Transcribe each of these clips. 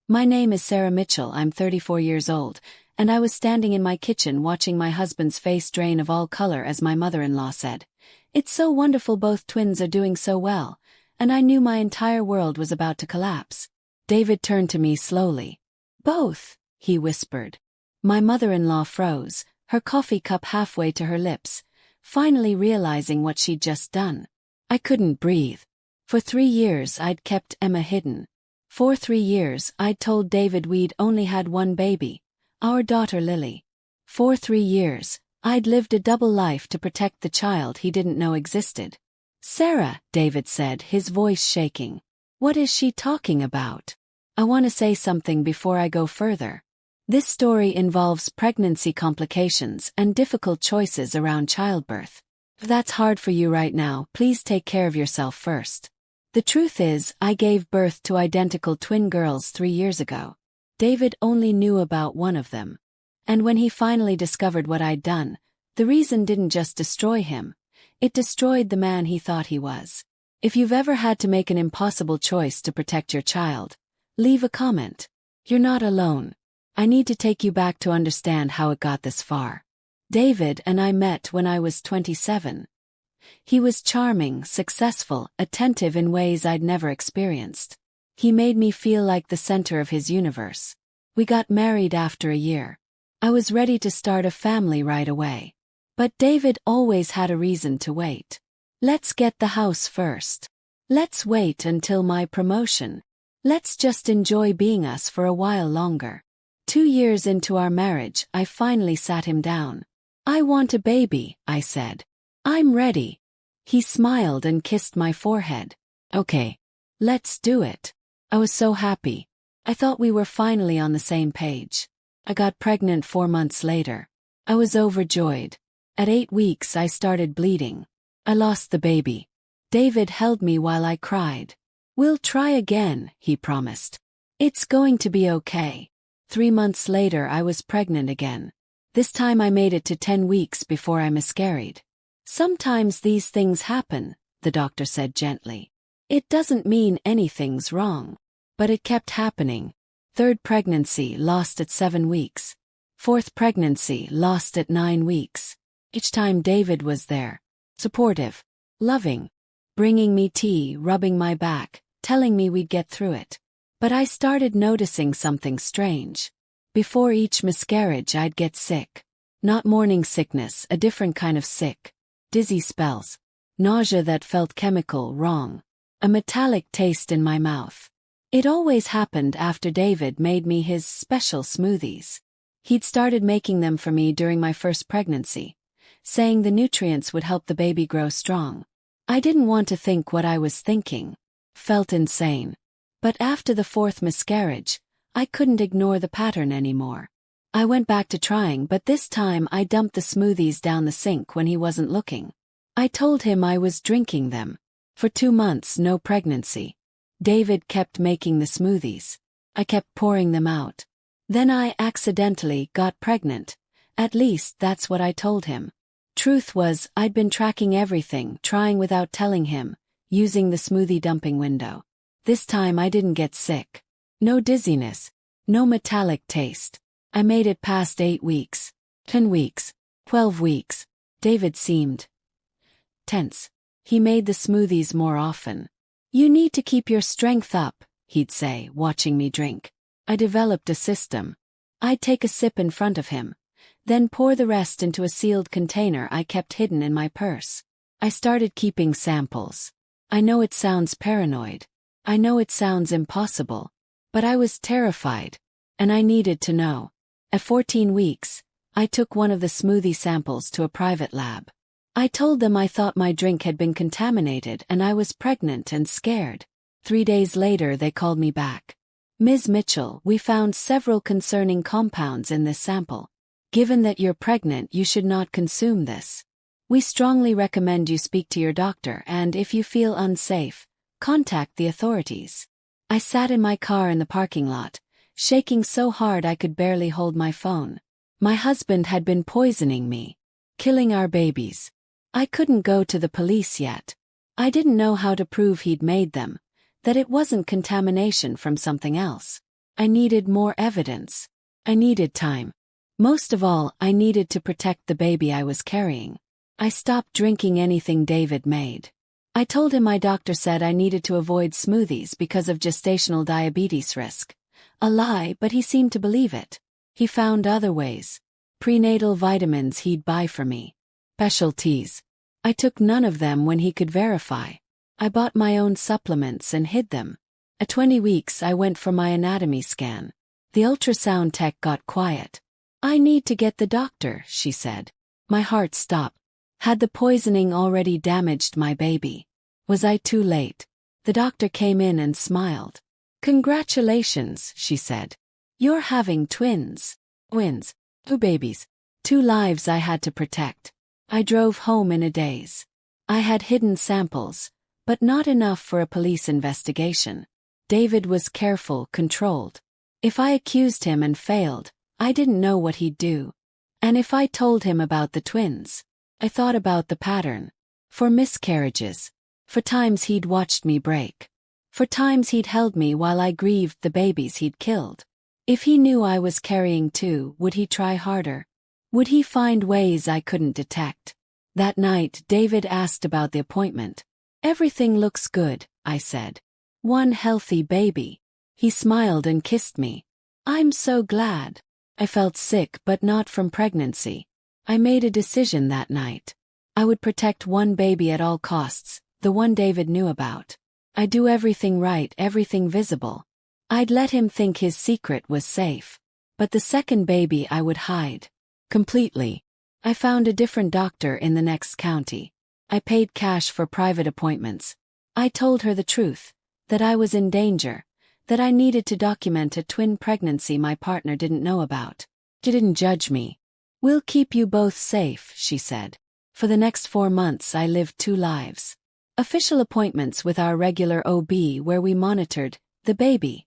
My name is Sarah Mitchell, I'm 34 years old, and I was standing in my kitchen watching my husband's face drain of all color as my mother-in-law said, "It's so wonderful both twins are doing so well," and I knew my entire world was about to collapse. David turned to me slowly. "Both," he whispered. My mother-in-law froze, her coffee cup halfway to her lips, finally realizing what she'd just done. I couldn't breathe. For 3 years I'd kept Emma hidden. For 3 years I'd told David we'd only had one baby, our daughter Lily. For 3 years, I'd lived a double life to protect the child he didn't know existed. "Sarah," David said, his voice shaking. "What is she talking about? I want to say something before I go further. This story involves pregnancy complications and difficult choices around childbirth. If that's hard for you right now, please take care of yourself first. The truth is, I gave birth to identical twin girls 3 years ago. David only knew about one of them. And when he finally discovered what I'd done, the reason didn't just destroy him. It destroyed the man he thought he was. If you've ever had to make an impossible choice to protect your child, leave a comment. You're not alone. I need to take you back to understand how it got this far. David and I met when I was 27. He was charming, successful, attentive in ways I'd never experienced. He made me feel like the center of his universe. We got married after a year. I was ready to start a family right away. But David always had a reason to wait. "Let's get the house first. Let's wait until my promotion. Let's just enjoy being us for a while longer." 2 years into our marriage, I finally sat him down. "I want a baby," I said. "I'm ready." He smiled and kissed my forehead. "Okay. Let's do it." I was so happy. I thought we were finally on the same page. I got pregnant 4 months later. I was overjoyed. At 8 weeks I started bleeding. I lost the baby. David held me while I cried. "We'll try again," he promised. "It's going to be okay." 3 months later I was pregnant again. This time I made it to 10 weeks before I miscarried. "Sometimes these things happen," the doctor said gently. "It doesn't mean anything's wrong." But it kept happening. 3rd pregnancy, lost at 7 weeks. 4th pregnancy, lost at 9 weeks. Each time David was there. Supportive. Loving. Bringing me tea, rubbing my back, telling me we'd get through it. But I started noticing something strange. Before each miscarriage I'd get sick. Not morning sickness, a different kind of sick. Dizzy spells. Nausea that felt chemical wrong. A metallic taste in my mouth. It always happened after David made me his special smoothies. He'd started making them for me during my first pregnancy, saying the nutrients would help the baby grow strong. I didn't want to think what I was thinking. Felt insane. But after the 4th miscarriage, I couldn't ignore the pattern anymore. I went back to trying, but this time I dumped the smoothies down the sink when he wasn't looking. I told him I was drinking them. For 2 months, no pregnancy. David kept making the smoothies. I kept pouring them out. Then I accidentally got pregnant. At least that's what I told him. Truth was, I'd been tracking everything, trying without telling him, using the smoothie dumping window. This time I didn't get sick. No dizziness. No metallic taste. I made it past 8 weeks. 10 weeks. 12 weeks. David seemed tense. He made the smoothies more often. "You need to keep your strength up," he'd say, watching me drink. I developed a system. I'd take a sip in front of him, then pour the rest into a sealed container I kept hidden in my purse. I started keeping samples. I know it sounds paranoid. I know it sounds impossible. But I was terrified. And I needed to know. At 14 weeks, I took one of the smoothie samples to a private lab. I told them I thought my drink had been contaminated and I was pregnant and scared. 3 days later they called me back. "Ms. Mitchell, we found several concerning compounds in this sample. Given that you're pregnant, you should not consume this. We strongly recommend you speak to your doctor, and if you feel unsafe, contact the authorities." I sat in my car in the parking lot, shaking so hard I could barely hold my phone. My husband had been poisoning me, killing our babies. I couldn't go to the police yet. I didn't know how to prove he'd made them, that it wasn't contamination from something else. I needed more evidence. I needed time. Most of all, I needed to protect the baby I was carrying. I stopped drinking anything David made. I told him my doctor said I needed to avoid smoothies because of gestational diabetes risk. A lie, but he seemed to believe it. He found other ways. Prenatal vitamins he'd buy for me. Specialties. I took none of them when he could verify. I bought my own supplements and hid them. At 20 weeks I went for my anatomy scan. The ultrasound tech got quiet. "I need to get the doctor," she said. My heart stopped. Had the poisoning already damaged my baby? Was I too late? The doctor came in and smiled. "Congratulations," she said. "You're having twins." Twins. 2 babies. 2 lives I had to protect. I drove home in a daze. I had hidden samples, but not enough for a police investigation. David was careful, controlled. If I accused him and failed, I didn't know what he'd do. And if I told him about the twins, I thought about the pattern. For miscarriages. For times he'd watched me break. For times he'd held me while I grieved the babies he'd killed. If he knew I was carrying 2, would he try harder? Would he find ways I couldn't detect? That night, David asked about the appointment. "Everything looks good," I said. "1 healthy baby." He smiled and kissed me. "I'm so glad." I felt sick, but not from pregnancy. I made a decision that night. I would protect 1 baby at all costs, the one David knew about. I'd do everything right, everything visible. I'd let him think his secret was safe. But the second baby I would hide. Completely. I found a different doctor in the next county. I paid cash for private appointments. I told her the truth, that I was in danger, that I needed to document a twin pregnancy my partner didn't know about. She didn't judge me. "We'll keep you both safe," she said. For the next 4 months I lived 2 lives. Official appointments with our regular OB where we monitored the baby.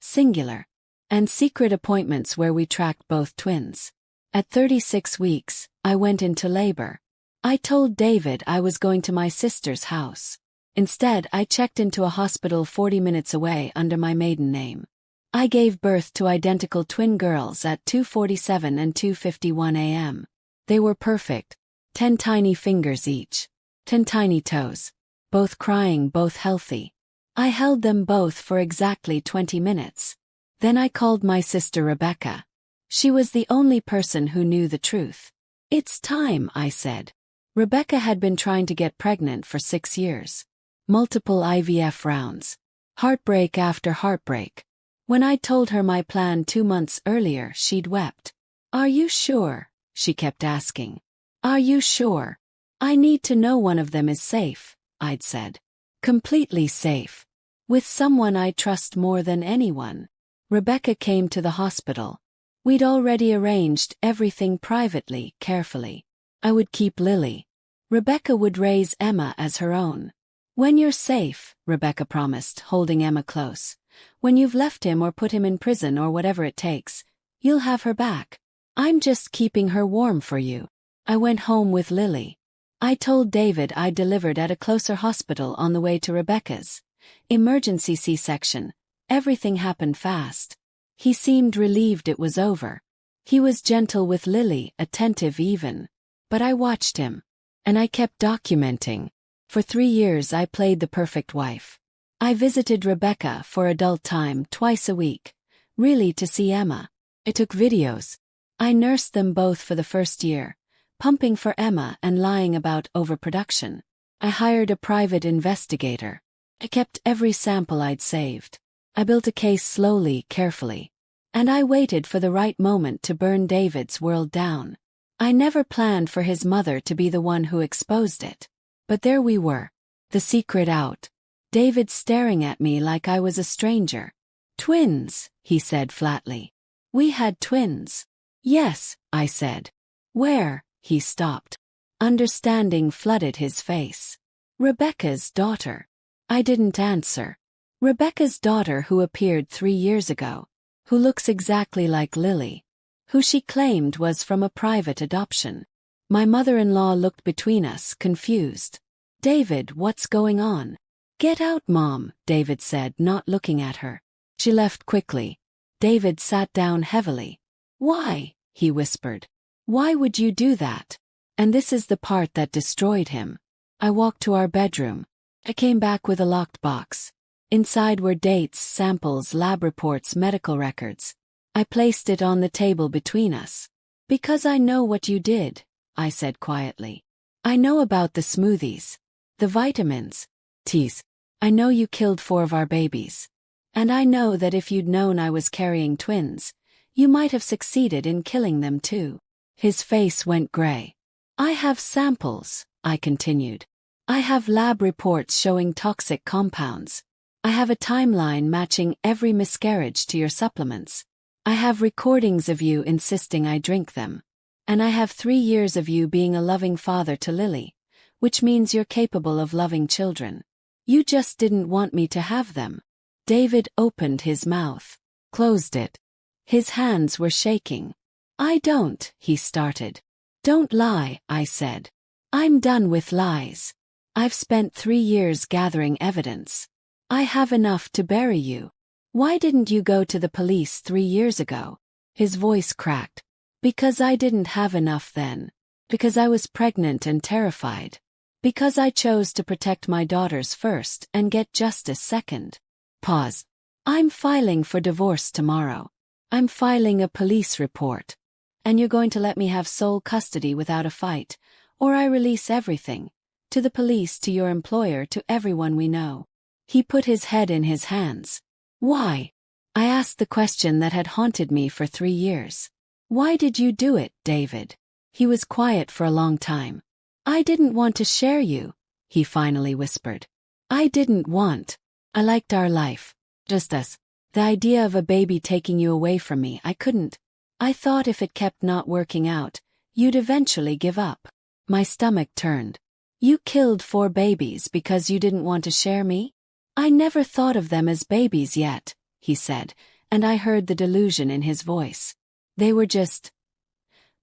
Singular. And secret appointments where we tracked both twins. At 36 weeks, I went into labor. I told David I was going to my sister's house. Instead, I checked into a hospital 40 minutes away under my maiden name. I gave birth to identical twin girls at 2:47 and 2:51 a.m. They were perfect. 10 tiny fingers each. 10 tiny toes. Both crying, both healthy. I held them both for exactly 20 minutes. Then I called my sister Rebecca. She was the only person who knew the truth. "It's time," I said. Rebecca had been trying to get pregnant for 6 years. Multiple IVF rounds. Heartbreak after heartbreak. When I told her my plan 2 months earlier, she'd wept. "Are you sure?" she kept asking. "Are you sure?" "I need to know one of them is safe," I'd said. "Completely safe. With someone I trust more than anyone." Rebecca came to the hospital. We'd already arranged everything privately, carefully. I would keep Lily. Rebecca would raise Emma as her own. "When you're safe," Rebecca promised, holding Emma close. "When you've left him or put him in prison or whatever it takes, you'll have her back. I'm just keeping her warm for you." I went home with Lily. I told David I'd delivered at a closer hospital on the way to Rebecca's. Emergency C-section. Everything happened fast. He seemed relieved it was over. He was gentle with Lily, attentive even. But I watched him. And I kept documenting. For 3 years I played the perfect wife. I visited Rebecca for adult time twice a week, really to see Emma. I took videos. I nursed them both for the first year, pumping for Emma and lying about overproduction. I hired a private investigator. I kept every sample I'd saved. I built a case slowly, carefully. And I waited for the right moment to burn David's world down. I never planned for his mother to be the one who exposed it. But there we were. The secret out. David staring at me like I was a stranger. "Twins," he said flatly. "We had twins." "Yes," I said. "Where?" He stopped. Understanding flooded his face. "Rebecca's daughter." I didn't answer. Rebecca's daughter who appeared 3 years ago. Who looks exactly like Lily. Who she claimed was from a private adoption. My mother-in-law looked between us, confused. "David, what's going on?" "Get out, Mom," David said, not looking at her. She left quickly. David sat down heavily. Why? He whispered. Why would you do that? And this is the part that destroyed him. I walked to our bedroom. I came back with a locked box. Inside were dates, samples, lab reports, medical records. I placed it on the table between us. Because I know what you did, I said quietly. I know about the smoothies, the vitamins, teas. I know you killed 4 of our babies. And I know that if you'd known I was carrying twins, you might have succeeded in killing them too. His face went gray. I have samples, I continued. I have lab reports showing toxic compounds. I have a timeline matching every miscarriage to your supplements. I have recordings of you insisting I drink them. And I have 3 years of you being a loving father to Lily, which means you're capable of loving children. You just didn't want me to have them. David opened his mouth, closed it. His hands were shaking. I don't, he started. Don't lie, I said. I'm done with lies. I've spent 3 years gathering evidence. I have enough to bury you. Why didn't you go to the police 3 years ago? His voice cracked. Because I didn't have enough then. Because I was pregnant and terrified. Because I chose to protect my daughters first and get justice second. Pause. I'm filing for divorce tomorrow. I'm filing a police report. And you're going to let me have sole custody without a fight, or I release everything. To the police, to your employer, to everyone we know. He put his head in his hands. Why? I asked the question that had haunted me for 3 years. Why did you do it, David? He was quiet for a long time. I didn't want to share you, he finally whispered. I didn't want. I liked our life. Just us. The idea of a baby taking you away from me, I couldn't. I thought if it kept not working out, you'd eventually give up. My stomach turned. You killed 4 babies because you didn't want to share me? I never thought of them as babies yet, he said, and I heard the delusion in his voice. They were just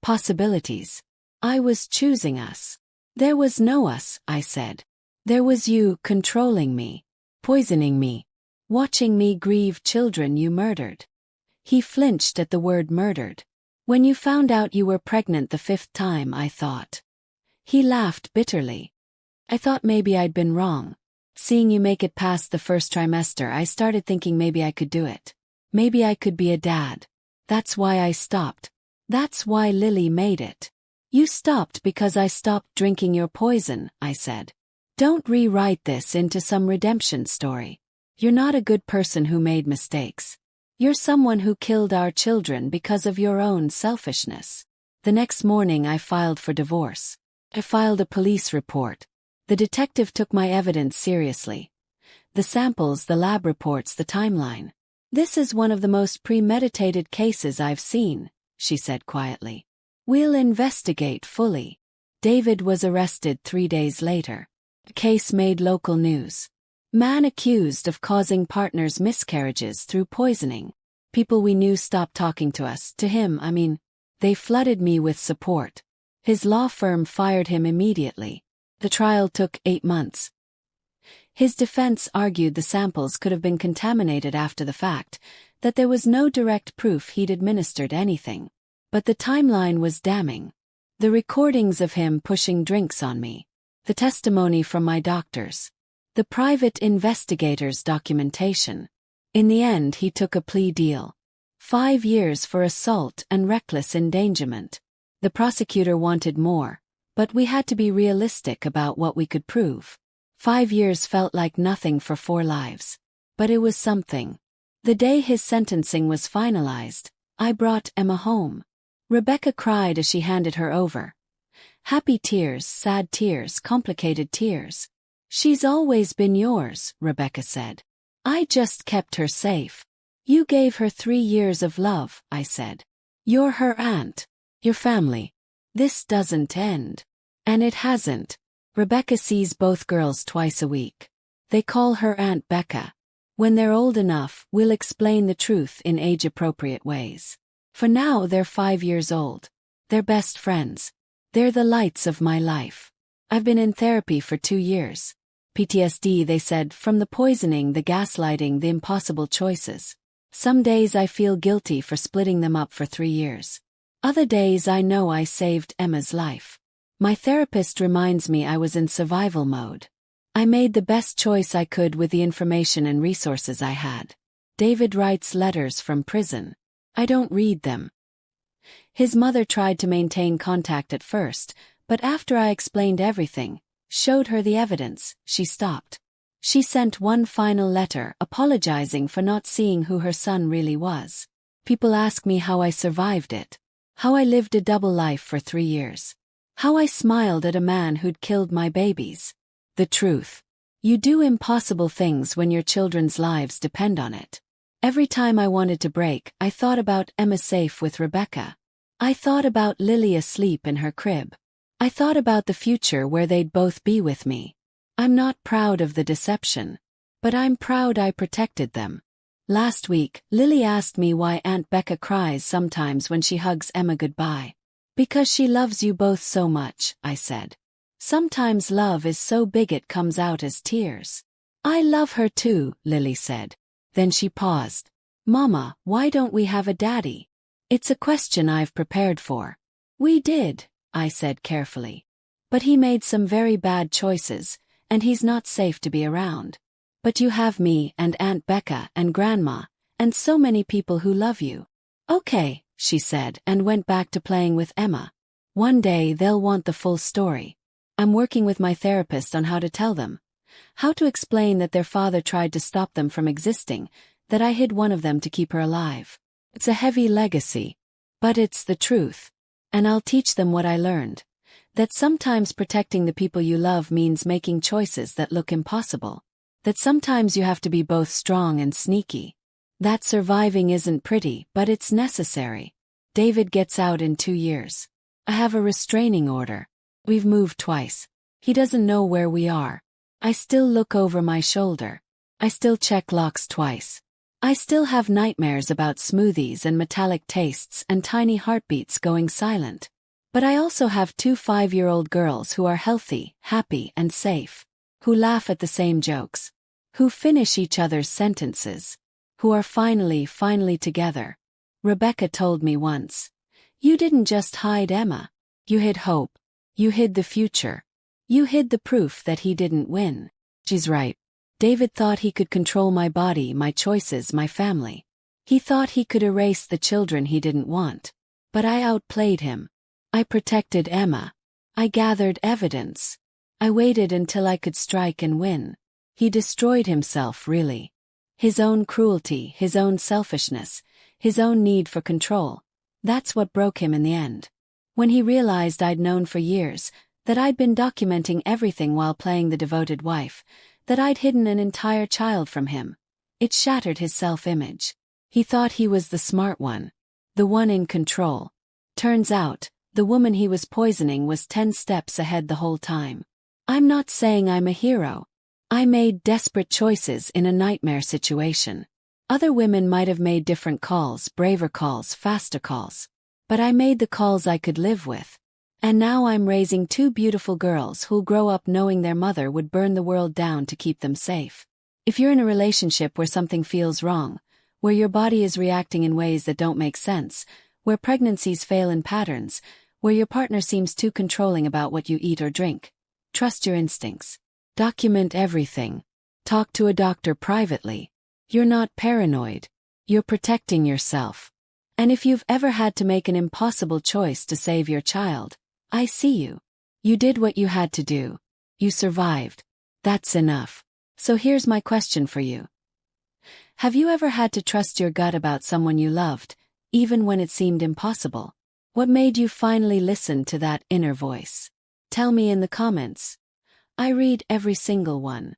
possibilities. I was choosing us. There was no us, I said. There was you controlling me, poisoning me, watching me grieve children you murdered. He flinched at the word murdered. When you found out you were pregnant the 5th time, I thought. He laughed bitterly. I thought maybe I'd been wrong. Seeing you make it past the 1st trimester, I started thinking maybe I could do it. Maybe I could be a dad. That's why I stopped. That's why Lily made it. You stopped because I stopped drinking your poison, I said. Don't rewrite this into some redemption story. You're not a good person who made mistakes. You're someone who killed our children because of your own selfishness. The next morning I filed for divorce. I filed a police report. The detective took my evidence seriously. The samples, the lab reports, the timeline. This is one of the most premeditated cases I've seen, she said quietly. We'll investigate fully. David was arrested 3 days later. The case made local news. Man accused of causing partners' miscarriages through poisoning. People we knew stopped talking to us, to him, I mean. They flooded me with support. His law firm fired him immediately. The trial took 8 months. His defense argued the samples could have been contaminated after the fact, that there was no direct proof he'd administered anything. But the timeline was damning. The recordings of him pushing drinks on me. The testimony from my doctors. The private investigators' documentation. In the end, he took a plea deal. 5 years for assault and reckless endangerment. The prosecutor wanted more, but we had to be realistic about what we could prove. 5 years felt like nothing for 4 lives. But it was something. The day his sentencing was finalized, I brought Emma home. Rebecca cried as she handed her over. Happy tears, sad tears, complicated tears. She's always been yours, Rebecca said. I just kept her safe. You gave her 3 years of love, I said. You're her aunt. Your family. This doesn't end. And it hasn't. Rebecca sees both girls twice a week. They call her Aunt Becca. When they're old enough, we'll explain the truth in age-appropriate ways. For now, they're 5 years old. They're best friends. They're the lights of my life. I've been in therapy for 2 years. PTSD, they said, from the poisoning, the gaslighting, the impossible choices. Some days I feel guilty for splitting them up for 3 years. Other days I know I saved Emma's life. My therapist reminds me I was in survival mode. I made the best choice I could with the information and resources I had. David writes letters from prison. I don't read them. His mother tried to maintain contact at first, but after I explained everything, showed her the evidence, she stopped. She sent one final letter apologizing for not seeing who her son really was. People ask me how I survived it. How I lived a double life for 3 years. How I smiled at a man who'd killed my babies. The truth. You do impossible things when your children's lives depend on it. Every time I wanted to break, I thought about Emma safe with Rebecca. I thought about Lily asleep in her crib. I thought about the future where they'd both be with me. I'm not proud of the deception, but I'm proud I protected them. Last week, Lily asked me why Aunt Becca cries sometimes when she hugs Emma goodbye. Because she loves you both so much, I said. Sometimes love is so big it comes out as tears. I love her too, Lily said. Then she paused. Mama, why don't we have a daddy? It's a question I've prepared for. We did, I said carefully. But he made some very bad choices, and he's not safe to be around. But you have me and Aunt Becca and Grandma, and so many people who love you. Okay, she said and went back to playing with Emma. One day they'll want the full story. I'm working with my therapist on how to tell them. How to explain that their father tried to stop them from existing, that I hid one of them to keep her alive. It's a heavy legacy. But it's the truth. And I'll teach them what I learned. That sometimes protecting the people you love means making choices that look impossible. That sometimes you have to be both strong and sneaky. That surviving isn't pretty, but it's necessary. David gets out in 2 years. I have a restraining order. We've moved twice. He doesn't know where we are. I still look over my shoulder. I still check locks twice. I still have nightmares about smoothies and metallic tastes and tiny heartbeats going silent. But I also have 2 5-year-old girls who are healthy, happy, and safe. Who laugh at the same jokes. Who finish each other's sentences. Who are finally together. Rebecca told me once. You didn't just hide Emma. You hid hope. You hid the future. You hid the proof that he didn't win. She's right. David thought he could control my body, my choices, my family. He thought he could erase the children he didn't want. But I outplayed him. I protected Emma. I gathered evidence. I waited until I could strike and win. He destroyed himself, really. His own cruelty, his own selfishness, his own need for control. That's what broke him in the end. When he realized I'd known for years, that I'd been documenting everything while playing the devoted wife, that I'd hidden an entire child from him, it shattered his self-image. He thought he was the smart one. The one in control. Turns out, the woman he was poisoning was 10 steps ahead the whole time. I'm not saying I'm a hero. I made desperate choices in a nightmare situation. Other women might have made different calls, braver calls, faster calls. But I made the calls I could live with. And now I'm raising 2 beautiful girls who'll grow up knowing their mother would burn the world down to keep them safe. If you're in a relationship where something feels wrong, where your body is reacting in ways that don't make sense, where pregnancies fail in patterns, where your partner seems too controlling about what you eat or drink, trust your instincts. Document everything. Talk to a doctor privately. You're not paranoid. You're protecting yourself. And if you've ever had to make an impossible choice to save your child, I see you. You did what you had to do. You survived. That's enough. So here's my question for you. Have you ever had to trust your gut about someone you loved, even when it seemed impossible? What made you finally listen to that inner voice? Tell me in the comments. I read every single one.